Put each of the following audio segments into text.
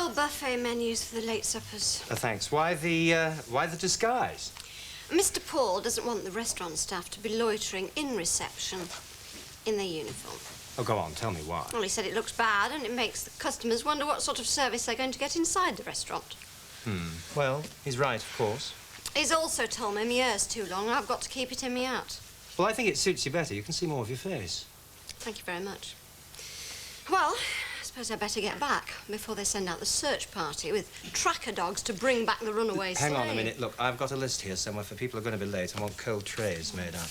old buffet menus for the late suppers. Thanks. Why the disguise? Mr. Paul doesn't want the restaurant staff to be loitering in reception in their uniform. Oh, go on, tell me why. Well, he said it looks bad and it makes the customers wonder what sort of service they're going to get inside the restaurant. Well, he's right, of course. He's also told me my hair's too long and I've got to keep it in me hat. Well, I think it suits you better. You can see more of your face. Thank you very much. Well, I suppose I'd better get back before they send out the search party with tracker dogs to bring back the runaway slave. Hang on a minute. Look, I've got a list here somewhere for people who are going to be late. I want cold trays made up.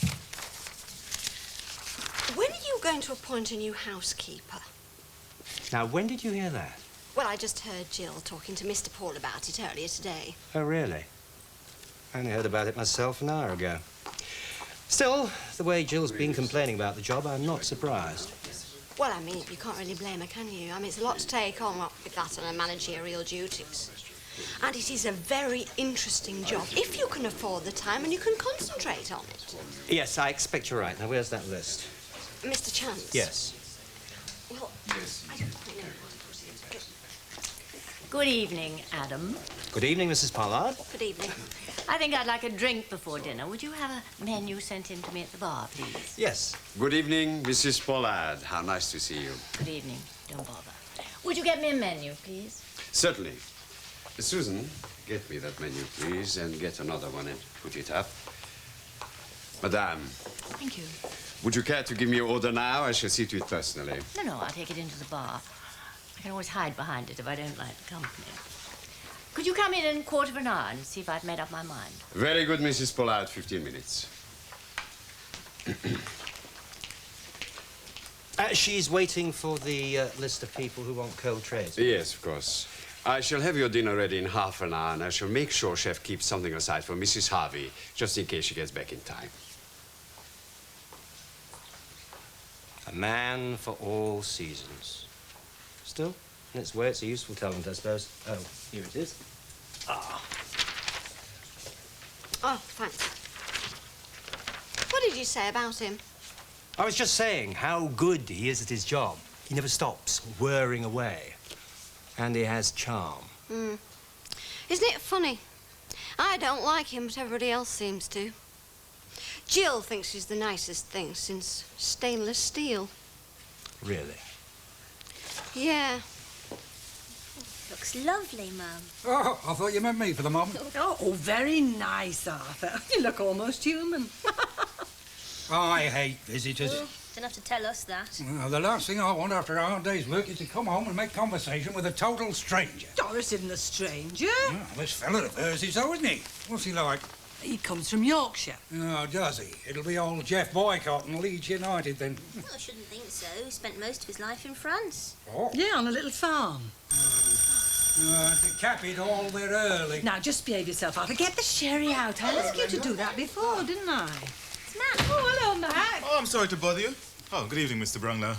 When are you going to appoint a new housekeeper? Now, when did you hear that? Well, I just heard Jill talking to Mr. Paul about it earlier today. Oh, really? I only heard about it myself an hour ago. Still, the way Jill's been complaining about the job, I'm not surprised. Well, I mean, you can't really blame her, can you? I mean, it's a lot to take on with that and her managerial duties. And it is a very interesting job, if you can afford the time and you can concentrate on it. Yes, I expect you're right. Now, where's that list? Mr. Chance? Yes. Well, I don't quite know. Good evening, Adam. Good evening, Mrs. Pollard. Good evening. I think I'd like a drink before dinner. Would you have a menu sent in to me at the bar, please? Yes. Good evening, Mrs. Pollard. How nice to see you. Good evening. Don't bother. Would you get me a menu, please? Certainly. Susan, get me that menu, please, and get another one and put it up. Madame. Thank you. Would you care to give me your order now? I shall see to it personally. No, I'll take it into the bar. I can always hide behind it if I don't like the company. Could you come in a quarter of an hour and see if I've made up my mind? Very good, Mrs. Pollard. 15 minutes. She's waiting for the list of people who want cold trays. Yes, of course. I shall have your dinner ready in half an hour, and I shall make sure Chef keeps something aside for Mrs. Harvey, just in case she gets back in time. A man for all seasons. Still, in its way, it's a useful talent, I suppose. Oh, here it is. Ah. Oh, thanks. What did you say about him? I was just saying how good he is at his job. He never stops whirring away. And he has charm. Isn't it funny? I don't like him, but everybody else seems to. Jill thinks he's the nicest thing since stainless steel. Really? Yeah. Looks lovely, Mum. Oh, I thought you meant me for the moment. Oh, very nice, Arthur. You look almost human. I hate visitors. Oh, don't have to tell us that. Well, the last thing I want after a hard day's work is to come home and make conversation with a total stranger. Doris isn't a stranger. Well, this fella of hers is so, isn't he? What's he like? He comes from Yorkshire. Oh, does he? It'll be old Jeff Boycott and Leeds United, then. Well, I shouldn't think so. He spent most of his life in France. Oh. Yeah, on a little farm. To cap it all there early. Now, just behave yourself, Arthur. Get the sherry out. I asked you to do that before, didn't I? It's Matt. Oh, hello, Matt. Oh, I'm sorry to bother you. Oh, good evening, Mr. Brownlow.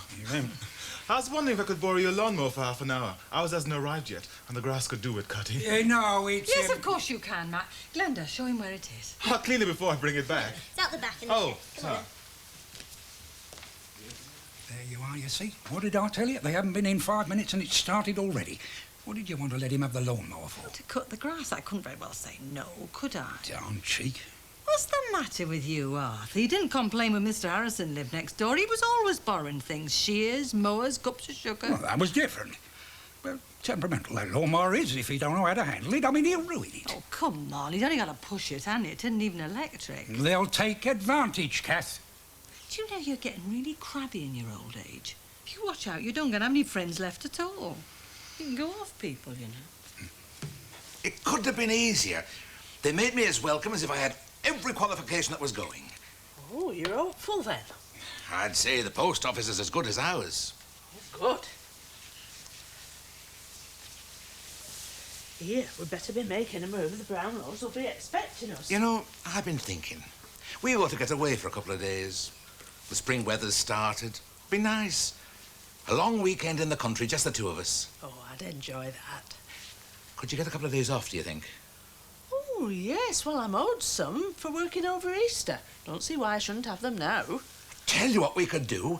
I was wondering if I could borrow your lawnmower for half an hour. Ours hasn't arrived yet, and the grass could do with cutting. No, it's... Yes, of course you can, Matt. Glenda, show him where it is. I'll clean it before I bring it back. It's out the back in the Oh, shed. Come on. There you are, you see. What did I tell you? They haven't been in 5 minutes and it's started already. What did you want to let him have the lawnmower for? To cut the grass. I couldn't very well say no, could I? Darn cheek. What's the matter with you, Arthur? He didn't complain when Mr. Harrison lived next door. He was always borrowing things. Shears, mowers, cups of sugar. Well, that was different. Well, temperamental that lawnmower is. If he don't know how to handle it, I mean, he'll ruin it. Oh, come on. He's only got to push it, hasn't it? It isn't even electric. They'll take advantage, Kath. Do you know you're getting really crabby in your old age? If you watch out, you don't gonna have any friends left at all. You can go off people, you know. It couldn't have been easier. They made me as welcome as if I had every qualification that was going. Oh, you're hopeful then? I'd say the post office is as good as ours. Oh, good. Here, we'd better be making a move. The Brownlows will be expecting us. You know, I've been thinking. We ought to get away for a couple of days. The spring weather's started. Be nice. A long weekend in the country, just the two of us. Oh, I'd enjoy that. Could you get a couple of days off, do you think? Oh, yes. Well, I'm owed some for working over Easter. Don't see why I shouldn't have them now. Tell you what we could do.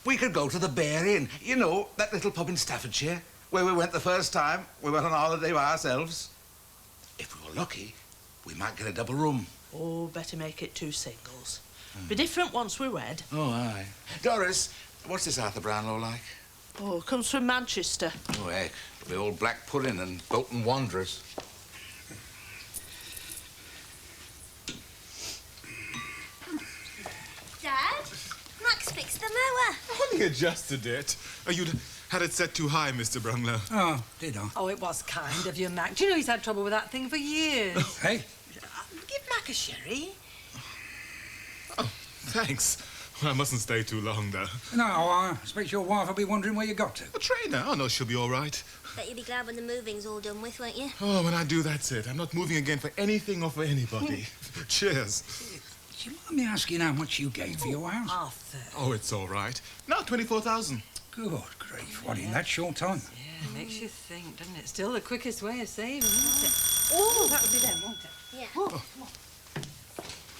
We could go to the Bear Inn. You know, that little pub in Staffordshire. where we went the first time we went on holiday by ourselves. If we were lucky, we might get a double room. Oh, better make it 2 singles. Be different once we're wed. Oh, aye. Doris, what's this Arthur Brownlow like? Oh, comes from Manchester. Oh, heck. The old black pudding and Bolton Wanderers. Dad, Max fixed the mower. Only adjusted it. Oh, you'd had it set too high, Mr. Brownlow. Oh, did I? Oh, it was kind of you, Mac. Do you know he's had trouble with that thing for years? Hey? Give Mac a sherry. Oh, thanks. Well, I mustn't stay too long, though. No, I expect your wife will be wondering where you got to. A trainer? Oh, no, she'll be all right. Bet you'll be glad when the moving's all done with, won't you? Oh, when I do, that's it. I'm not moving again for anything or for anybody. Cheers. Do you mind me asking how much you gave for your house? Arthur. Oh, it's all right. No, 24,000. Good grief, what in that short time? Yeah, it makes you think, doesn't it? Still the quickest way of saving, isn't it? Oh, that would be them, won't it? Yeah. Oh.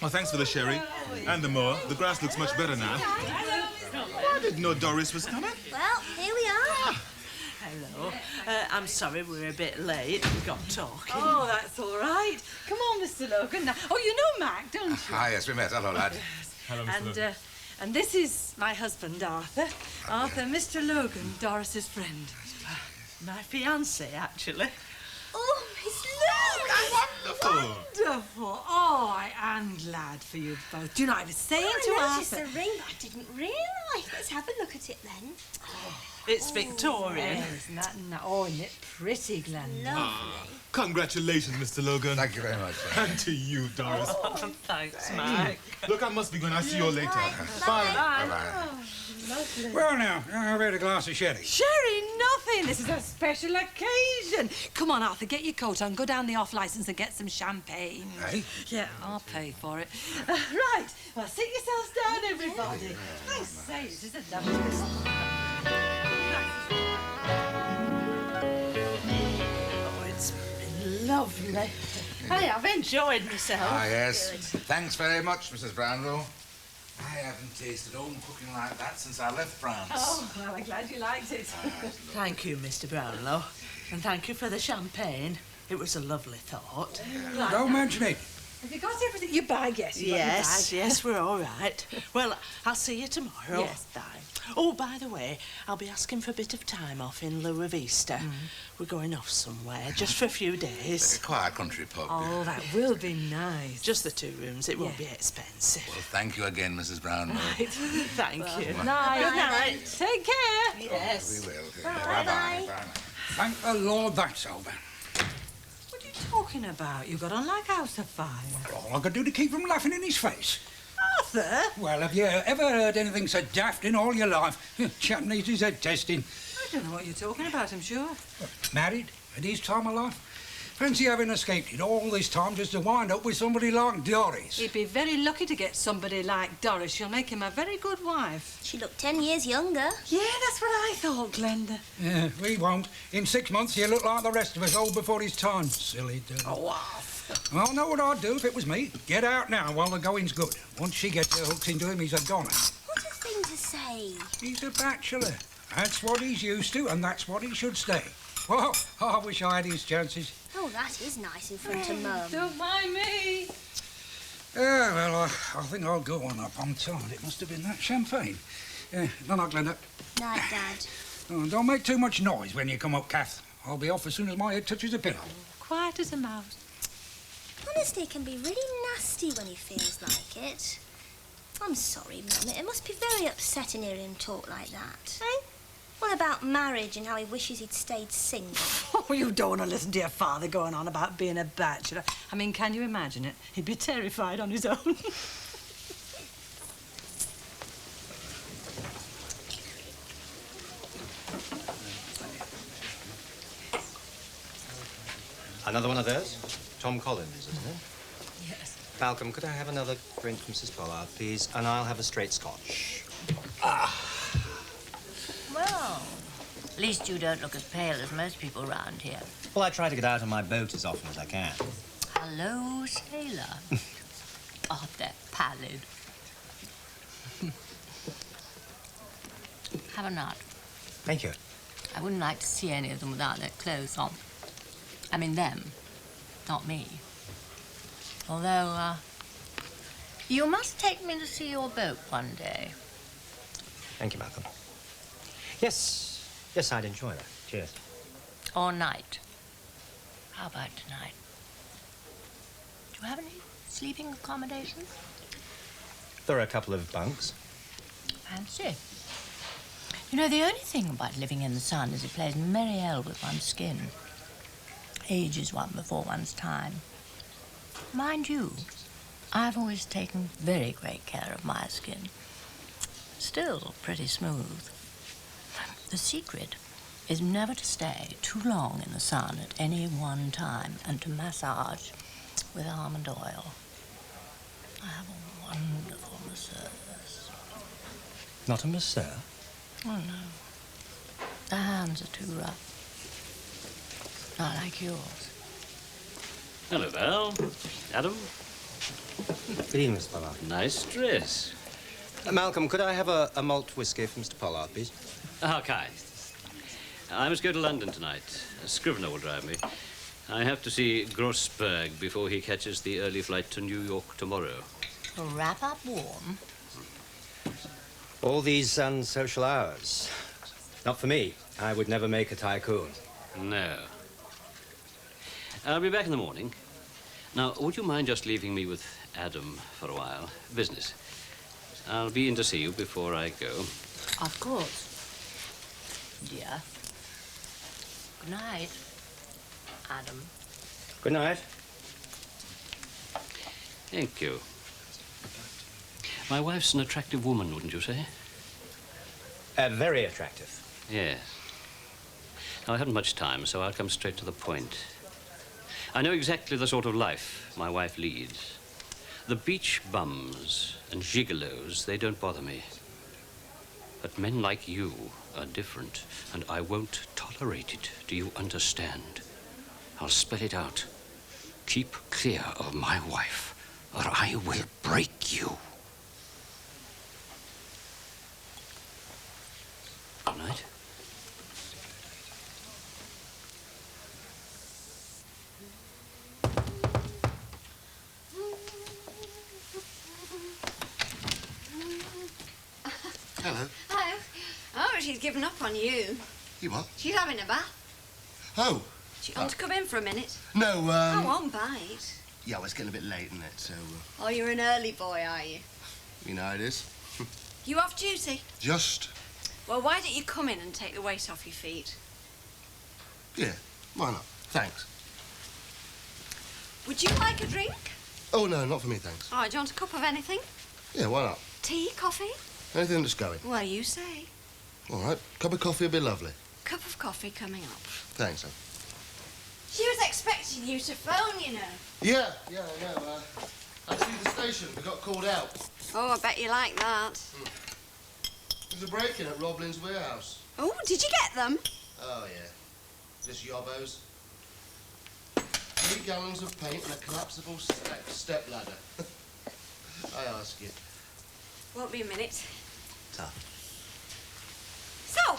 Oh, thanks for the sherry. And the mower. The grass looks much better now. I didn't know Doris was coming. Well, here we are. Hello. I'm sorry we're a bit late. We got talking. Oh, that's all right. Come on, Mr. Logan. Oh, you know Mac, don't you? Ah, yes, we met. Hello, lad. Hello, Mr. Logan. And this is my husband, Arthur. Arthur, Mr. Logan, Doris's friend. My fiancé, actually. Oh, Miss Logan. Wonderful. Wonderful. Oh, I am glad for you both. Do you know, I was saying to I noticed Arthur... the ring, but I didn't realise. Let's have a look at it then. It's Victorian. Isn't that oh, isn't it pretty, Glenda? Lovely. Congratulations, Mr. Logan. Thank you very much. Sir. And to you, Doris. Thanks, Mike. Look, I must be going. I'll see you all later. Bye. Bye-bye. Lovely. Well, now, I've had a glass of sherry. Sherry, nothing. This is a special occasion. Come on, Arthur, get your coat on, go down the off-licence and get some champagne. Hey? Yeah, I'll pay for it. Right, well, sit yourselves down, everybody. I say, this is a lovely... Oh, it's been lovely. I have enjoyed myself. Ah, yes. Thanks very much, Mrs. Brownlow. I haven't tasted home cooking like that since I left France. Oh, well, I'm glad you liked it. Thank you, Mr. Brownlow. And thank you for the champagne. It was a lovely thought. Don't mention it. Have you got everything? You bag, yes. You got your Yes, bag. yes, we're all right. Well, I'll see you tomorrow. Yes. Bye. Oh, by the way, I'll be asking for a bit of time off in lieu of Easter. We're going off somewhere, just for a few It's days. a quiet country pub. Oh, that will be nice. Just the 2 rooms. It won't be expensive. Well, thank you again, Mrs. Brownlow. Thank you. Good night. Good night. Take care. Yes. We will. Bye-bye. Bye-bye. Thank the Lord that's over. What are you talking about? You got on like house afire. All I could do to keep from laughing in his face. Arthur? Well, have you ever heard anything so daft in all your life? Chap needs his head testing. I don't know what you're talking about, I'm sure. Married at his time of life. Fancy having escaped it all this time just to wind up with somebody like Doris. He'd be very lucky to get somebody like Doris. She'll make him a very good wife. She looked 10 years younger. Yeah, that's what I thought, Glenda. Yeah, we won't. In 6 months, he'll look like the rest of us, old before his time. Silly dude. Oh, wow. Well, I know what I'd do if it was me. Get out now while the going's good. Once she gets her hooks into him, he's a goner. What a thing to say. He's a bachelor. That's what he's used to, and that's what he should stay. Well, I wish I had his chances. Oh, that is nice in front of Mum. Don't mind me. Yeah, well, I think I'll go on up. I'm tired. It must have been that champagne. No, Glenda. Night, Dad. Oh, don't make too much noise when you come up, Kath. I'll be off as soon as my head touches a pillow. Quiet as a mouse. Honestly, it can be really nasty when he feels like it. I'm sorry, Mum. It must be very upsetting hearing him talk like that. Eh? What about marriage and how he wishes he'd stayed single? Oh, you don't want to listen to your father going on about being a bachelor. I mean, can you imagine it? He'd be terrified on his own. Another one of those? Tom Collins, isn't it? Yes. Malcolm, could I have another drink from Mrs. Pollard, please? And I'll have a straight scotch. Well, at least you don't look as pale as most people round here. Well, I try to get out on my boat as often as I can. Hello, sailor. Oh, that pallid. Have a nut. Thank you. I wouldn't like to see any of them without their clothes on. I mean them, not me. Although, you must take me to see your boat one day. Thank you, Malcolm. Yes, yes, I'd enjoy that. Cheers. Or night. How about tonight? Do you have any sleeping accommodations? There are a couple of bunks. Fancy. You know, the only thing about living in the sun is it plays merry hell with one's skin. Ages one before one's time. Mind you, I've always taken very great care of my skin. Still pretty smooth. The secret is never to stay too long in the sun at any one time and to massage with almond oil. I have a wonderful masseuse. Not a masseur? Oh, no. The hands are too rough. Not like yours. Hello, Val. Adam. Good evening, Mr. Pollard. Nice dress. Malcolm, could I have a malt whiskey for Mr. Pollard, please? How kind. I must go to London tonight. Scrivener will drive me. I have to see Grossberg before he catches the early flight to New York tomorrow. Wrap up warm. All these unsocial hours. Not for me. I would never make a tycoon. No. I'll be back in the morning. Now, would you mind just leaving me with Adam for a while? Business. I'll be in to see you before I go. Of course. Dear. Good night, Adam. Good night. Thank you. My wife's an attractive woman, wouldn't you say? Very attractive. Yes. Now, I haven't much time, so I'll come straight to the point. I know exactly the sort of life my wife leads. The beach bums and gigolos, they don't bother me. But men like you are different, and I won't tolerate it. Do you understand? I'll spell it out. Keep clear of my wife, or I will break you. Good night. Hello. Hello. Oh, she's given up on you. You what? She's having a bath. Oh. Do you want to come in for a minute? No, Go on, bite. Yeah, well, it's getting a bit late, isn't it? So, Oh, you're an early boy, are you? you know how it is. You off duty? Just. Well, why don't you come in and take the weight off your feet? Yeah, why not? Thanks. Would you like a drink? Oh, no, not for me, thanks. Oh, do you want a cup of anything? Yeah, why not? Tea, coffee? Anything that's going. Well, you say. All right, cup of coffee would be lovely. Cup of coffee coming up. Thanks, Em. She was expecting you to phone, you know. Yeah, I know. I see the station. We got called out. Oh, I bet you like that. There's a break-in at Roblin's warehouse. Oh, did you get them? Oh, yeah. Just yobbos. 3 gallons of paint and a collapsible step ladder. I ask you. Won't be a minute. Tough. So,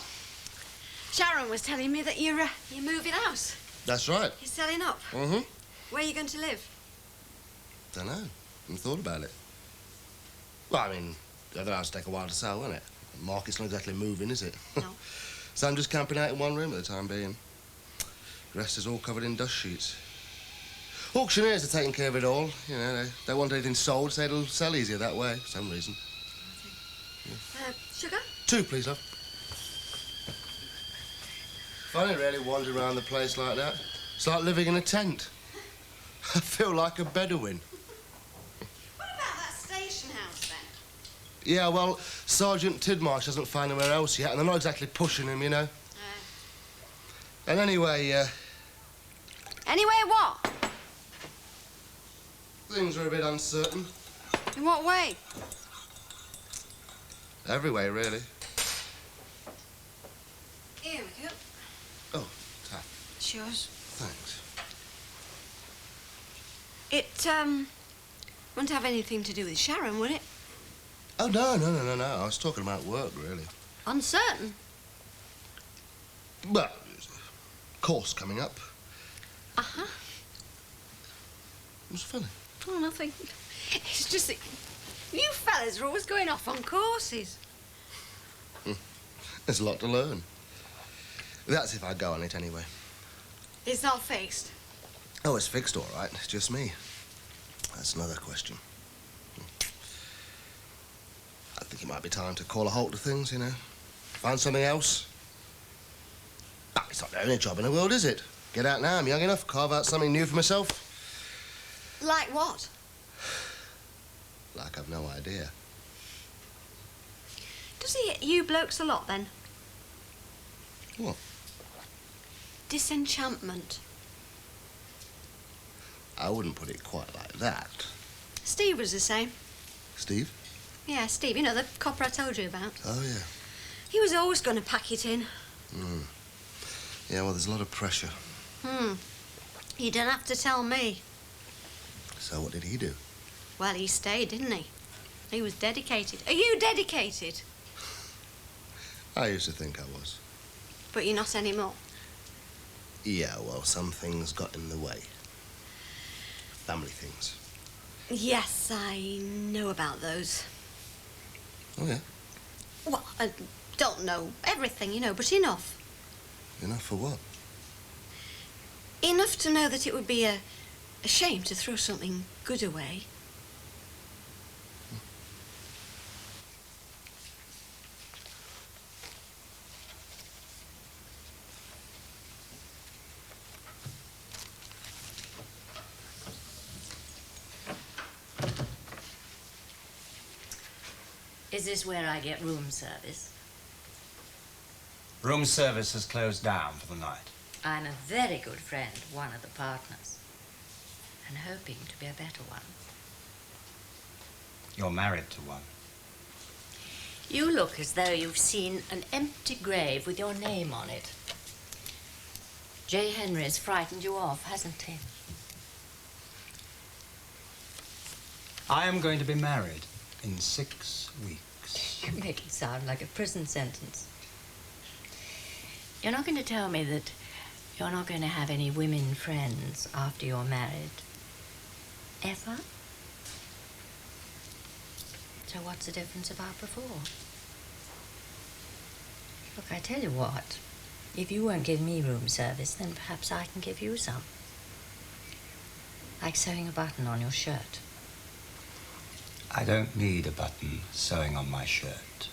Sharon was telling me that you're moving house. That's right. You're selling up. Mm-hmm. Where are you going to live? Don't know. Haven't thought about it. Well, I mean, the other house take a while to sell, won't it? The market's not exactly moving, is it? No. So I'm just camping out in one room at the time being. The rest is all covered in dust sheets. Auctioneers are taking care of it all. You know, they want anything sold, so it'll sell easier that way, for some reason. Sugar? 2, please, love. Funny, really, wandering around the place like that. It's like living in a tent. I feel like a Bedouin. What about that station house, then? Yeah, well, Sergeant Tidmarsh hasn't found anywhere else yet, and they're not exactly pushing him, you know. And anyway, Anyway, what? things are a bit uncertain. In what way? Every way, really. Here we go. Oh, tap. It's yours. Thanks. It, wouldn't have anything to do with Sharon, would it? Oh, no. I was talking about work, really. Uncertain? Well, there's a course coming up. Uh-huh. What's funny? Oh, nothing. It's just that you fellas are always going off on courses. There's a lot to learn. That's if I go on it anyway. It's not fixed. Oh, it's fixed all right. It's just me. That's another question. I think it might be time to call a halt to things, you know. Find something else. But it's not the only job in the world, is it? Get out now, I'm young enough. Carve out something new for myself. Like what? Like I've no idea. Does he hit you blokes a lot, then? What? Disenchantment. I wouldn't put it quite like that. Steve was the same. Steve? Yeah, Steve, you know, the copper I told you about. Oh, yeah. He was always going to pack it in. Yeah, well, there's a lot of pressure. You don't have to tell me. So what did he do? Well, he stayed, didn't he? He was dedicated. Are you dedicated? I used to think I was. But you're not anymore. Yeah, well, some things got in the way. Family things. Yes, I know about those. Oh, yeah? Well, I don't know everything, you know, but enough. Enough for what? Enough to know that it would be a shame to throw something good away. Is this where I get room service? Room service has closed down for the night. I'm a very good friend of one of the partners, and hoping to be a better one. You're married to one. You look as though you've seen an empty grave with your name on it. J. Henry's frightened you off, hasn't he? I am going to be married in 6 weeks. You make it sound like a prison sentence. You're not going to tell me that you're not going to have any women friends after you're married? Ever? So what's the difference about before? Look, I tell you what. If you won't give me room service, then perhaps I can give you some. Like sewing a button on your shirt. I don't need a button sewing on my shirt.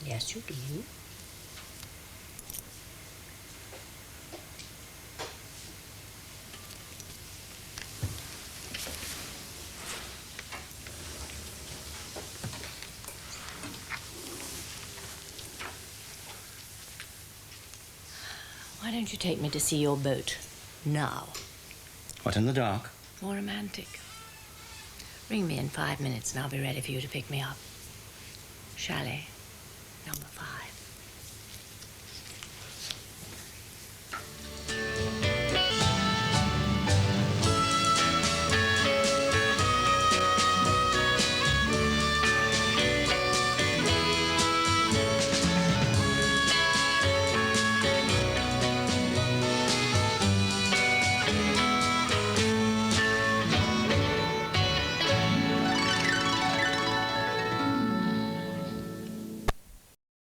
Yes, you do. Why don't you take me to see your boat now? What, in the dark? More romantic. Ring me in 5 minutes and I'll be ready for you to pick me up. Chalet, number 5.